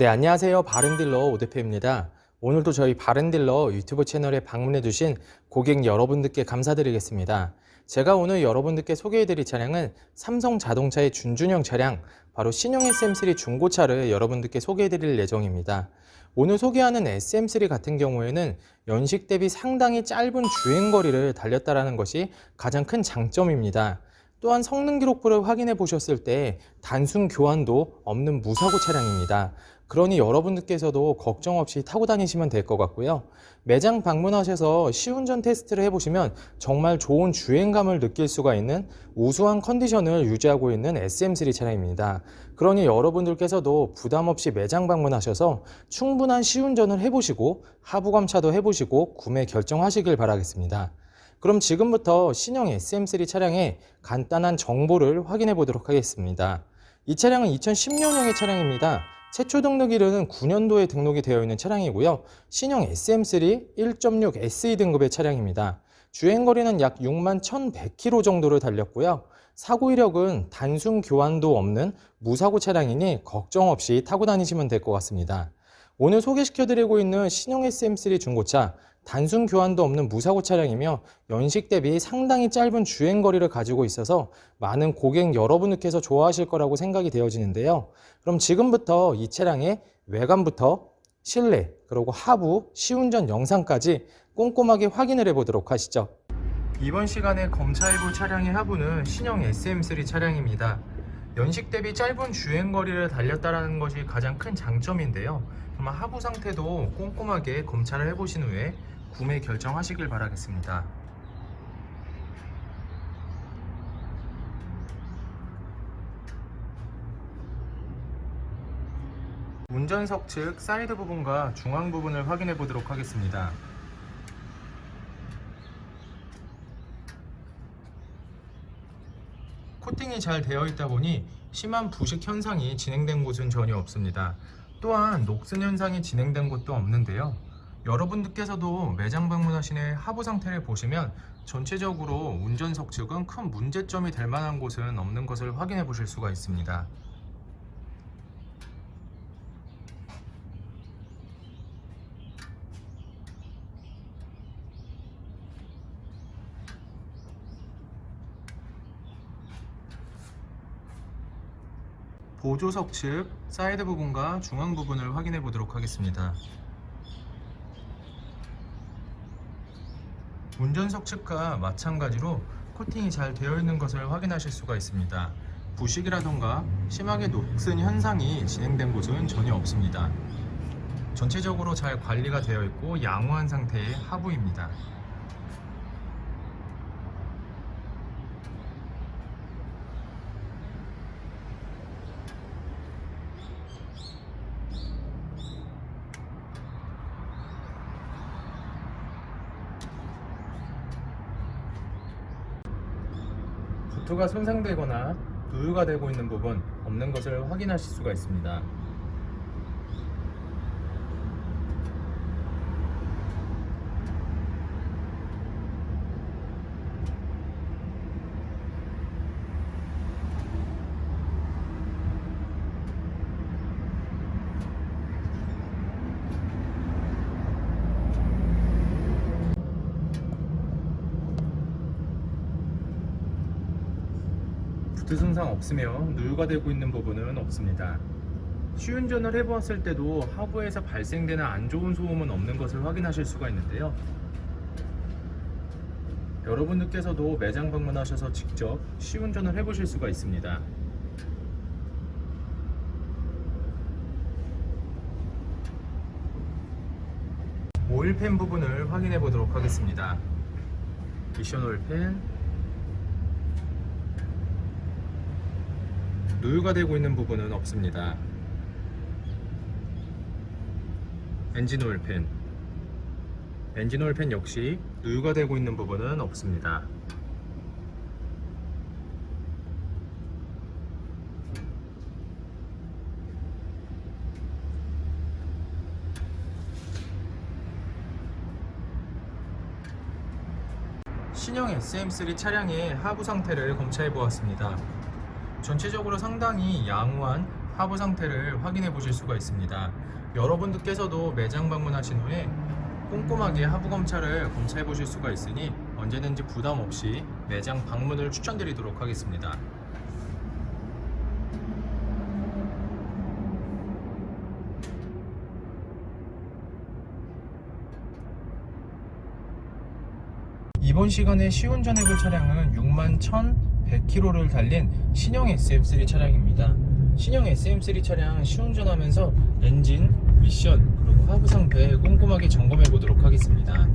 네, 안녕하세요. 바른딜러 오대표입니다. 오늘도 저희 바른딜러 유튜브 채널에 방문해주신 고객 여러분들께 감사드리겠습니다. 제가 오늘 여러분들께 소개해드릴 차량은 삼성 자동차의 준준형 차량, 바로 신형 SM3 중고차를 여러분들께 소개해드릴 예정입니다. 오늘 소개하는 SM3 같은 경우에는 연식 대비 상당히 짧은 주행거리를 달렸다는 것이 가장 큰 장점입니다. 또한 성능 기록부를 확인해 보셨을 때 단순 교환도 없는 무사고 차량입니다. 그러니 여러분들께서도 걱정 없이 타고 다니시면 될 것 같고요. 매장 방문하셔서 시운전 테스트를 해보시면 정말 좋은 주행감을 느낄 수가 있는 우수한 컨디션을 유지하고 있는 SM3 차량입니다. 그러니 여러분들께서도 부담 없이 매장 방문하셔서 충분한 시운전을 해보시고 하부 감차도 해보시고 구매 결정하시길 바라겠습니다. 그럼 지금부터 신형 SM3 차량의 간단한 정보를 확인해 보도록 하겠습니다. 이 차량은 2010년형의 차량입니다. 최초 등록일은 9년도에 등록이 되어 있는 차량이고요. 신형 SM3 1.6 SE 등급의 차량입니다. 주행거리는 약 6만 1100km 정도를 달렸고요. 사고 이력은 단순 교환도 없는 무사고 차량이니 걱정 없이 타고 다니시면 될 것 같습니다. 오늘 소개시켜드리고 있는 신형 SM3 중고차, 단순 교환도 없는 무사고 차량이며 연식 대비 상당히 짧은 주행거리를 가지고 있어서 많은 고객 여러분들께서 좋아하실 거라고 생각이 되어지는데요. 그럼 지금부터 이 차량의 외관부터 실내, 그리고 하부, 시운전 영상까지 꼼꼼하게 확인을 해보도록 하시죠. 이번 시간에 검사해볼 차량의 하부는 신형 SM3 차량입니다. 연식 대비 짧은 주행거리를 달렸다는 것이 가장 큰 장점인데요. 그럼 하부 상태도 꼼꼼하게 검찰을 해보신 후에 구매 결정하시길 바라겠습니다. 운전석 측 사이드 부분과 중앙 부분을 확인해 보도록 하겠습니다. 코팅이 잘 되어 있다 보니 심한 부식 현상이 진행된 곳은 전혀 없습니다. 또한 녹슨 현상이 진행된 곳도 없는데요. 여러분들께서도 매장 방문하신 후에 하부 상태를 보시면 전체적으로 운전석 측은 큰 문제점이 될 만한 곳은 없는 것을 확인해 보실 수가 있습니다. 보조석 측 사이드 부분과 중앙 부분을 확인해 보도록 하겠습니다. 운전석 측과 마찬가지로 코팅이 잘 되어 있는 것을 확인하실 수가 있습니다. 부식이라던가 심하게 녹슨 현상이 진행된 곳은 전혀 없습니다. 전체적으로 잘 관리가 되어 있고 양호한 상태의 하부입니다. 부트가 손상되거나 누유가 되고 있는 부분 없는 것을 확인하실 수가 있습니다. 부트 손상 없으며 누유가 되고 있는 부분은 없습니다. 시운전을 해보았을 때도 하부에서 발생되는 안 좋은 소음은 없는 것을 확인하실 수가 있는데요. 여러분들께서도 매장 방문하셔서 직접 시운전을 해보실 수가 있습니다. 오일팬 부분을 확인해 보도록 하겠습니다. 미션 오일팬, 누유가 되고 있는 부분은 없습니다. 엔진 오일팬, 엔진 오일팬 역시 누유가 되고 있는 부분은 없습니다. 신형 SM3 차량의 하부 상태를 검사해 보았습니다. 전체적으로 상당히 양호한 하부 상태를 확인해 보실 수가 있습니다. 여러분들께서도 매장 방문하신 후에 꼼꼼하게 하부 검차를 검차해 보실 수가 있으니 언제든지 부담 없이 매장 방문을 추천드리도록 하겠습니다. 이번 시간에 시운전해볼 차량은 61,100km를 달린 신형 SM3 차량입니다. 신형 SM3 차량 시운전하면서 엔진, 미션, 그리고 하부 상태 꼼꼼하게 점검해 보도록 하겠습니다.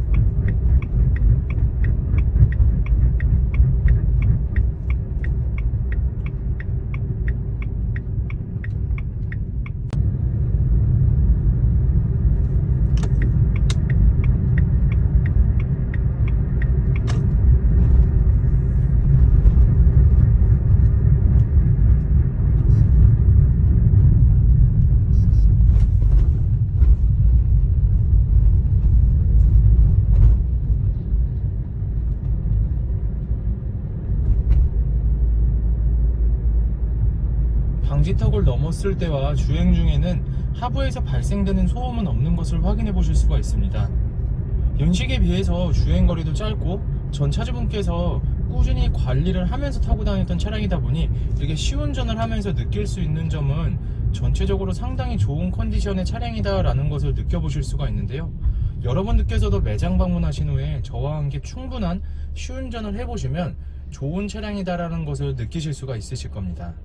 방지턱을 넘었을 때와 주행 중에는 하부에서 발생되는 소음은 없는 것을 확인해 보실 수가 있습니다. 연식에 비해서 주행거리도 짧고 전 차주분께서 꾸준히 관리를 하면서 타고 다녔던 차량이다 보니 이렇게 시운전을 하면서 느낄 수 있는 점은 전체적으로 상당히 좋은 컨디션의 차량이다 라는 것을 느껴보실 수가 있는데요. 여러분들께서도 매장 방문하신 후에 저와 함께 충분한 시운전을 해보시면 좋은 차량이다 라는 것을 느끼실 수가 있으실 겁니다.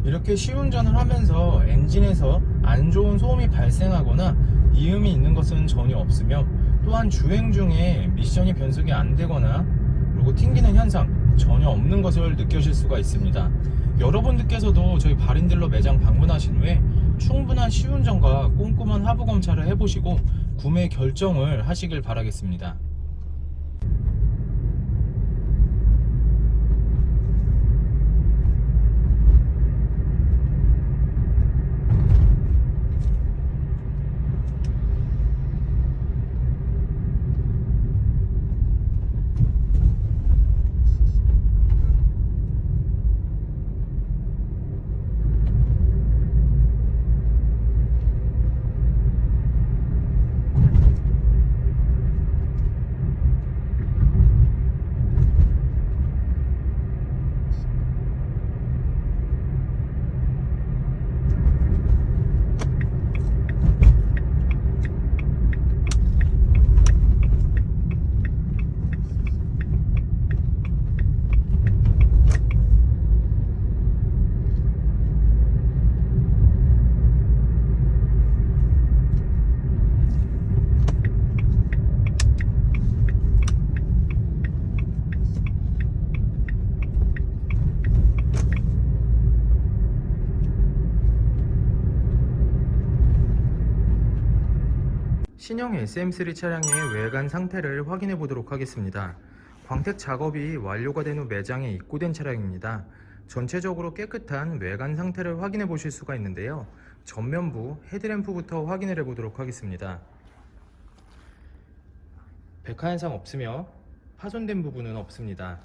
이렇게 시운전을 하면서 엔진에서 안 좋은 소음이 발생하거나 이음이 있는 것은 전혀 없으며, 또한 주행 중에 미션이 변속이 안 되거나 그리고 튕기는 현상 전혀 없는 것을 느끼실 수가 있습니다. 여러분들께서도 저희 바린딜러 매장 방문하신 후에 충분한 시운전과 꼼꼼한 하부 검차를 해보시고 구매 결정을 하시길 바라겠습니다. 신형 SM3 차량의 외관 상태를 확인해 보도록 하겠습니다. 광택 작업이 완료가 된 후 매장에 입고된 차량입니다. 전체적으로 깨끗한 외관 상태를 확인해 보실 수가 있는데요. 전면부 헤드램프부터 확인을 해 보도록 하겠습니다. 백화 현상 없으며 파손된 부분은 없습니다.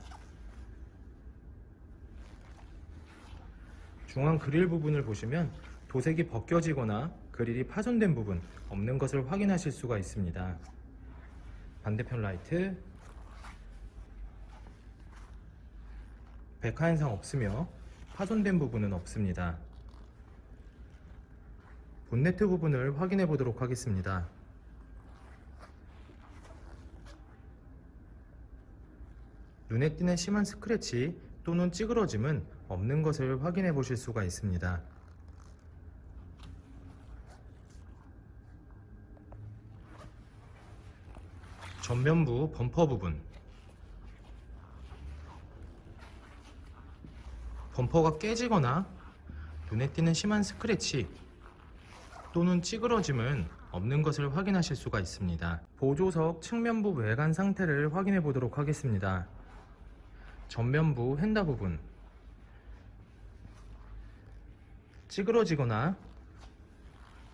중앙 그릴 부분을 보시면 도색이 벗겨지거나 그릴이 파손된 부분 없는 것을 확인하실 수가 있습니다. 반대편 라이트 백화 현상 없으며 파손된 부분은 없습니다. 본네트 부분을 확인해 보도록 하겠습니다. 눈에 띄는 심한 스크래치 또는 찌그러짐은 없는 것을 확인해 보실 수가 있습니다. 전면부 범퍼 부분, 범퍼가 깨지거나 눈에 띄는 심한 스크래치 또는 찌그러짐은 없는 것을 확인하실 수가 있습니다. 보조석 측면부 외관 상태를 확인해 보도록 하겠습니다. 전면부 휀다 부분 찌그러지거나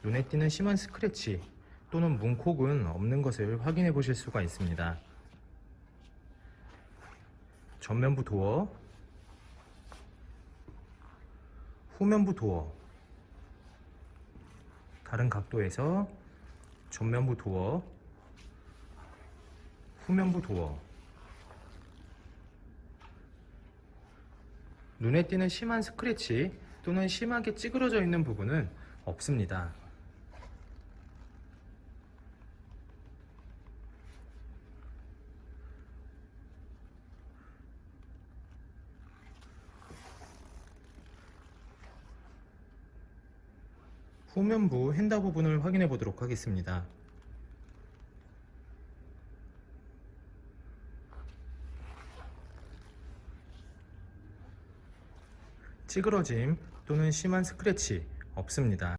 눈에 띄는 심한 스크래치 또는 문콕은 없는 것을 확인해 보실 수가 있습니다. 전면부 도어, 후면부 도어, 다른 각도에서 전면부 도어, 후면부 도어, 눈에 띄는 심한 스크래치 또는 심하게 찌그러져 있는 부분은 없습니다. 후면부 휀다 부분을 확인해 보도록 하겠습니다. 찌그러짐 또는 심한 스크래치 없습니다.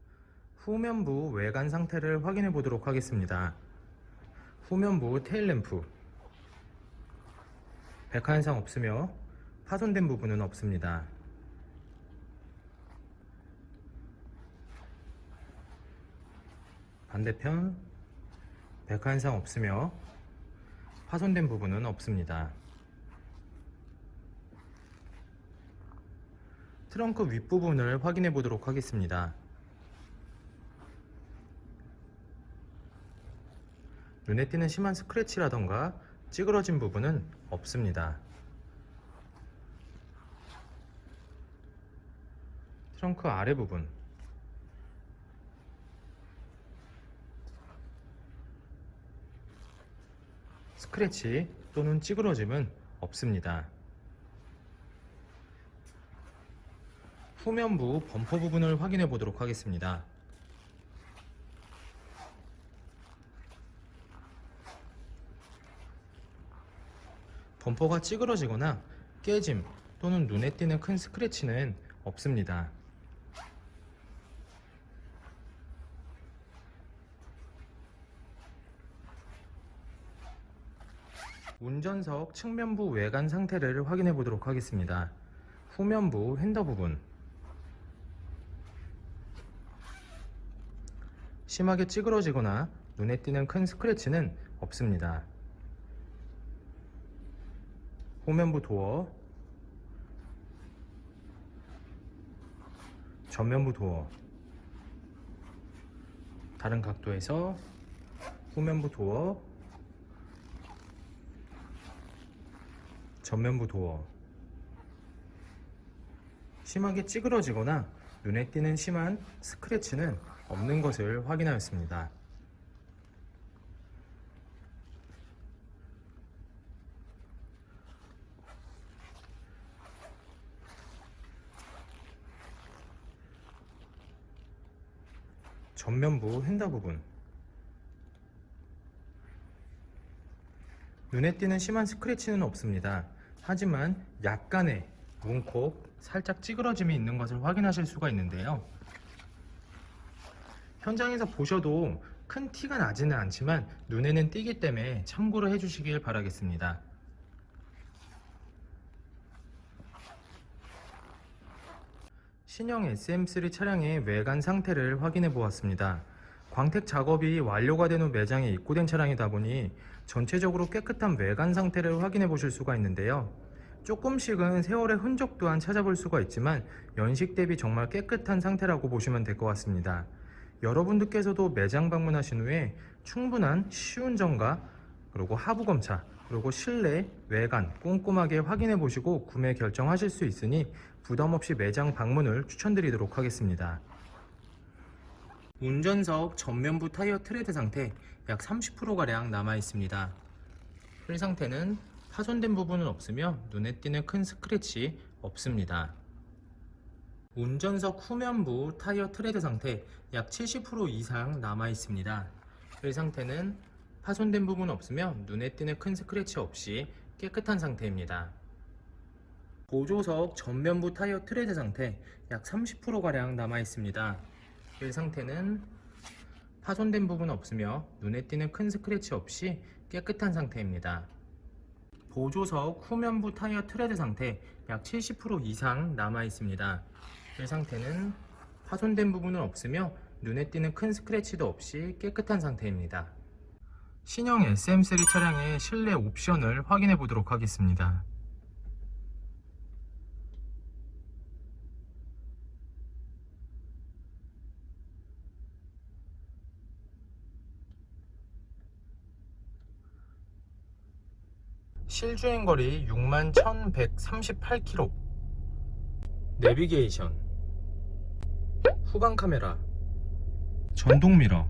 후면부 외관 상태를 확인해 보도록 하겠습니다. 후면부 테일램프 백화현상 없으며 파손된 부분은 없습니다. 반대편 백화현상 없으며 파손된 부분은 없습니다. 트렁크 윗부분을 확인해 보도록 하겠습니다. 눈에 띄는 심한 스크래치라던가 찌그러진 부분은 없습니다. 트렁크 아래 부분 스크래치 또는 찌그러짐은 없습니다. 후면부 범퍼 부분을 확인해 보도록 하겠습니다. 범퍼가 찌그러지거나 깨짐 또는 눈에 띄는 큰 스크래치는 없습니다. 운전석 측면부 외관 상태를 확인해 보도록 하겠습니다. 후면부 휀다 부분 심하게 찌그러지거나 눈에 띄는 큰 스크래치는 없습니다. 후면부 도어, 전면부 도어, 다른 각도에서 후면부 도어, 전면부 도어, 심하게 찌그러지거나 눈에 띄는 심한 스크래치는 없는 것을 확인하였습니다. 전면부 휀다 부분 눈에 띄는 심한 스크래치는 없습니다. 하지만 약간의 문콕, 살짝 찌그러짐이 있는 것을 확인하실 수가 있는데요. 현장에서 보셔도 큰 티가 나지는 않지만 눈에는 띄기 때문에 참고를 해주시길 바라겠습니다. 신형 SM3 차량의 외관 상태를 확인해 보았습니다. 광택 작업이 완료가 된 후 매장에 입고된 차량이다 보니 전체적으로 깨끗한 외관 상태를 확인해 보실 수가 있는데요. 조금씩은 세월의 흔적 또한 찾아볼 수가 있지만 연식 대비 정말 깨끗한 상태라고 보시면 될 것 같습니다. 여러분들께서도 매장 방문하신 후에 충분한 시운전과 그리고 하부 검차 그리고 실내 외관 꼼꼼하게 확인해 보시고 구매 결정하실 수 있으니 부담없이 매장 방문을 추천드리도록 하겠습니다. 운전석 전면부 타이어 트레드 상태 약 30%가량 남아 있습니다. 휠 상태는 파손된 부분은 없으며 눈에 띄는 큰 스크래치 없습니다. 운전석 후면부 타이어 트레드 상태 약 70% 이상 남아 있습니다. 휠 상태는 파손된 부분 없으며 눈에 띄는 큰 스크래치 없이 깨끗한 상태입니다. 보조석 전면부 타이어 트레드 상태 약 30%가량 남아 있습니다. 휠 상태는 파손된 부분 없으며 눈에 띄는 큰 스크래치 없이 깨끗한 상태입니다. 보조석 후면부 타이어 트레드 상태 약 70% 이상 남아 있습니다. 이 상태는 파손된 부분은 없으며 눈에 띄는 큰 스크래치도 없이 깨끗한 상태입니다. 신형 SM3 차량의 실내 옵션을 확인해 보도록 하겠습니다. 실주행거리 61,138km, 내비게이션, 후방 카메라, 전동 미러,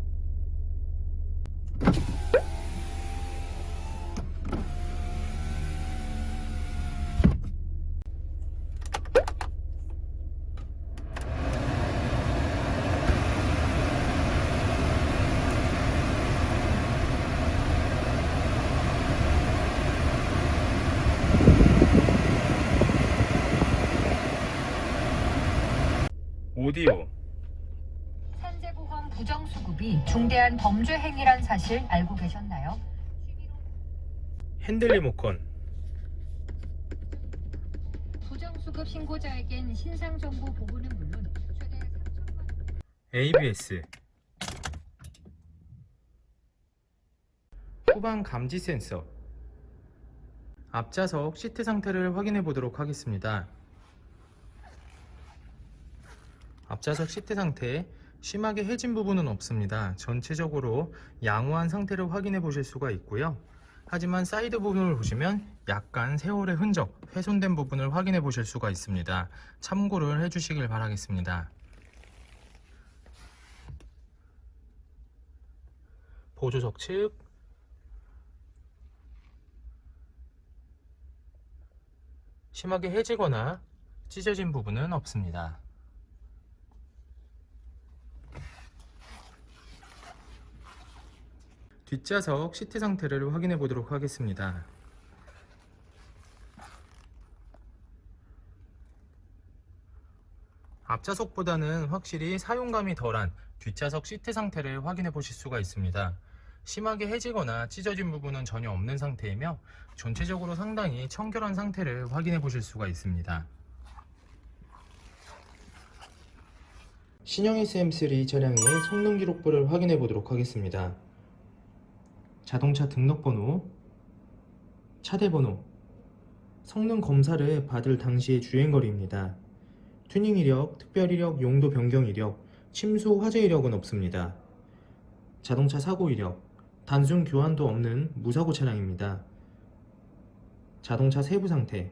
오디오, 산재보험 부정수급이 중대한 범죄 행위란 사실 알고 계셨나요? 핸들 리모컨, 부정수급 신고자에겐 신상정보 보호는 물론 최대 3천만 원. ABS, 후방 감지 센서, 앞좌석 시트 상태를 확인해 보도록 하겠습니다. 앞좌석 시트 상태 심하게 해진 부분은 없습니다. 전체적으로 양호한 상태를 확인해 보실 수가 있고요. 하지만 사이드 부분을 보시면 약간 세월의 흔적, 훼손된 부분을 확인해 보실 수가 있습니다. 참고를 해 주시길 바라겠습니다. 보조석 측 심하게 해지거나 찢어진 부분은 없습니다. 뒷좌석 시트 상태를 확인해 보도록 하겠습니다. 앞좌석보다는 확실히 사용감이 덜한 뒷좌석 시트 상태를 확인해 보실 수가 있습니다. 심하게 해지거나 찢어진 부분은 전혀 없는 상태이며 전체적으로 상당히 청결한 상태를 확인해 보실 수가 있습니다. 신형 SM3 차량의 성능 기록부를 확인해 보도록 하겠습니다. 자동차 등록번호, 차대번호, 성능 검사를 받을 당시의 주행거리입니다. 튜닝 이력, 특별 이력, 용도 변경 이력, 침수 화재 이력은 없습니다. 자동차 사고 이력, 단순 교환도 없는 무사고 차량입니다. 자동차 세부 상태,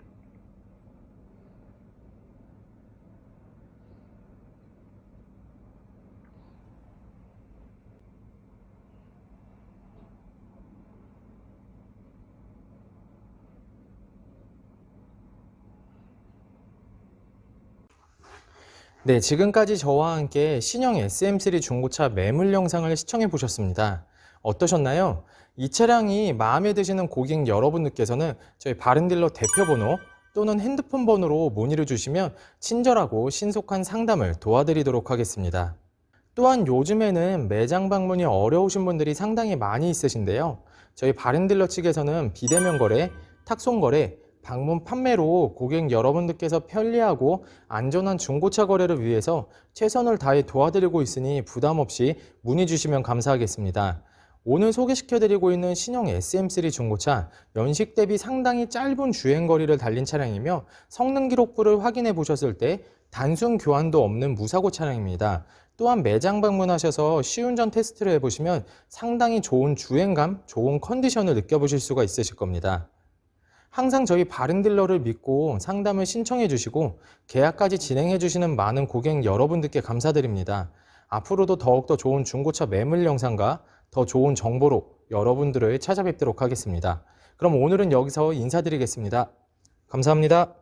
네, 지금까지 저와 함께 신형 SM3 중고차 매물 영상을 시청해 보셨습니다. 어떠셨나요? 이 차량이 마음에 드시는 고객 여러분들께서는 저희 바른딜러 대표번호 또는 핸드폰 번호로 문의를 주시면 친절하고 신속한 상담을 도와드리도록 하겠습니다. 또한 요즘에는 매장 방문이 어려우신 분들이 상당히 많이 있으신데요. 저희 바른딜러 측에서는 비대면 거래, 탁송 거래, 방문 판매로 고객 여러분들께서 편리하고 안전한 중고차 거래를 위해서 최선을 다해 도와드리고 있으니 부담 없이 문의 주시면 감사하겠습니다. 오늘 소개시켜드리고 있는 신형 SM3 중고차, 연식 대비 상당히 짧은 주행거리를 달린 차량이며 성능 기록부를 확인해 보셨을 때 단순 교환도 없는 무사고 차량입니다. 또한 매장 방문하셔서 시운전 테스트를 해보시면 상당히 좋은 주행감, 좋은 컨디션을 느껴보실 수가 있으실 겁니다. 항상 저희 바른딜러를 믿고 상담을 신청해 주시고 계약까지 진행해 주시는 많은 고객 여러분들께 감사드립니다. 앞으로도 더욱더 좋은 중고차 매물 영상과 더 좋은 정보로 여러분들을 찾아뵙도록 하겠습니다. 그럼 오늘은 여기서 인사드리겠습니다. 감사합니다.